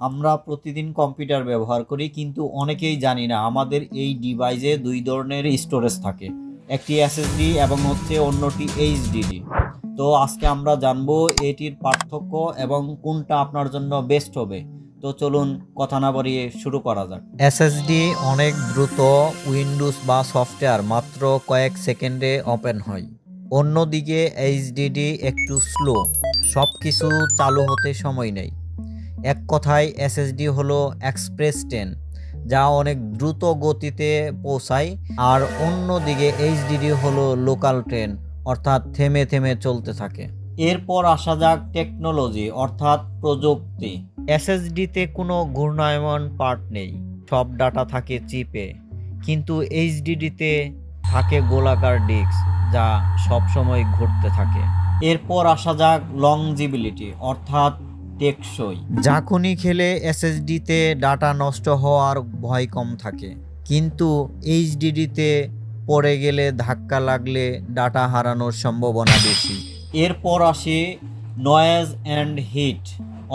আমরা প্রতিদিন কম্পিউটার ব্যবহার করি, কিন্তু অনেকেই জানি না আমাদের এই ডিভাইসে দুই ধরনের স্টোরেজ থাকে, একটি এসএসডি এবং অন্যটি এইচডিডি। তো আজকে আমরা জানবো এটির পার্থক্য এবং কোনটা আপনার জন্য বেস্ট হবে। তো চলুন কথা না বাড়িয়ে শুরু করা যাক। এসএসডি অনেক দ্রুত, উইন্ডোজ বা সফটওয়্যার মাত্র কয়েক সেকেন্ডে ওপেন হয়। অন্যদিকে এইচডিডি একটু স্লো, সব কিছু চালু হতে সময় নেয়। এক কথায় এসএসডি হলো এক্সপ্রেস ট্রেন, যা অনেক দ্রুত গতিতে পৌঁছায়, আর অন্যদিকে এইচডিডি হলো লোকাল ট্রেন, অর্থাৎ থেমে থেমে চলতে থাকে। এরপর আসা যাক টেকনোলজি অর্থাৎ প্রযুক্তি। এসএসডিতে কোনো ঘূর্ণায়মান পার্ট নেই, সব ডাটা থাকে চিপে, কিন্তু এইচডিডিতে থাকে গোলাকার ডিস্ক, যা সবসময় ঘুরতে থাকে। এরপর আসা যাক লংজিবিলিটি অর্থাৎ টেকসই। ঝাঁকুনি খেলে এসএসডিতে ডাটা নষ্ট হওয়ার ভয় কম থাকে, কিন্তু এইচডিডিতে পড়ে গেলে ধাক্কা লাগলে ডাটা হারানোর সম্ভাবনা বেশি। এরপর আসে নয়েজ অ্যান্ড হিট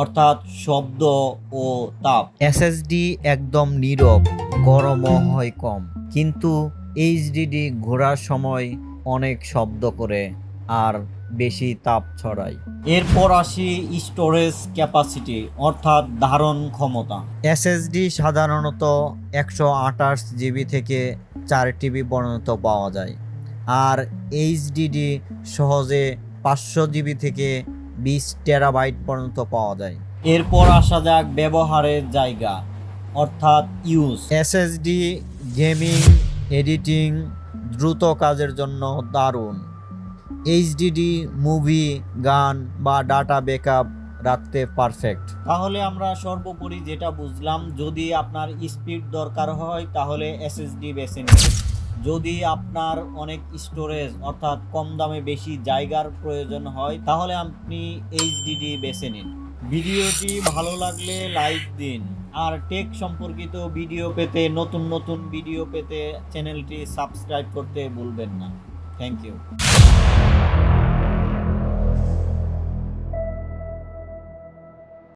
অর্থাৎ শব্দ ও তাপ। এসএসডি একদম নীরব, গরমও হয় কম, কিন্তু এইচডিডি ঘোরার সময় অনেক শব্দ করে আর বেশি তাপ ছড়ায়। এরপর আসি স্টোরেজ ক্যাপাসিটি অর্থাৎ ধারণ ক্ষমতা। এসএসডি সাধারণত 128 জিবি থেকে 4 টিবি পর্যন্ত পাওয়া যায়, আর এইচডিডি সহজে 500 জিবি থেকে 20 টেরাবাইট পর্যন্ত পাওয়া যায়। এরপর আসা যাক ব্যবহারের জায়গা অর্থাৎ ইউজ। এসএসডি গেমিং, এডিটিং, দ্রুত কাজের জন্য দারুণ। এইচডিডি মুভি, গান বা ডাটা ব্যাকআপ রাখতে পারফেক্ট। তাহলে আমরা সর্বোপরি যেটা বুঝলাম, যদি আপনার স্পিড দরকার হয় তাহলে এসএসডি বেছে নিন। যদি আপনার অনেক স্টোরেজ অর্থাৎ কম দামে বেশি জায়গার প্রয়োজন হয় তাহলে আপনি এইচডিডি বেছে নিন। ভিডিওটি ভালো লাগলে লাইক দিন, আর টেক সম্পর্কিত ভিডিও পেতে, নতুন নতুন ভিডিও পেতে চ্যানেলটি সাবস্ক্রাইব করতে ভুলবেন না। Thank you.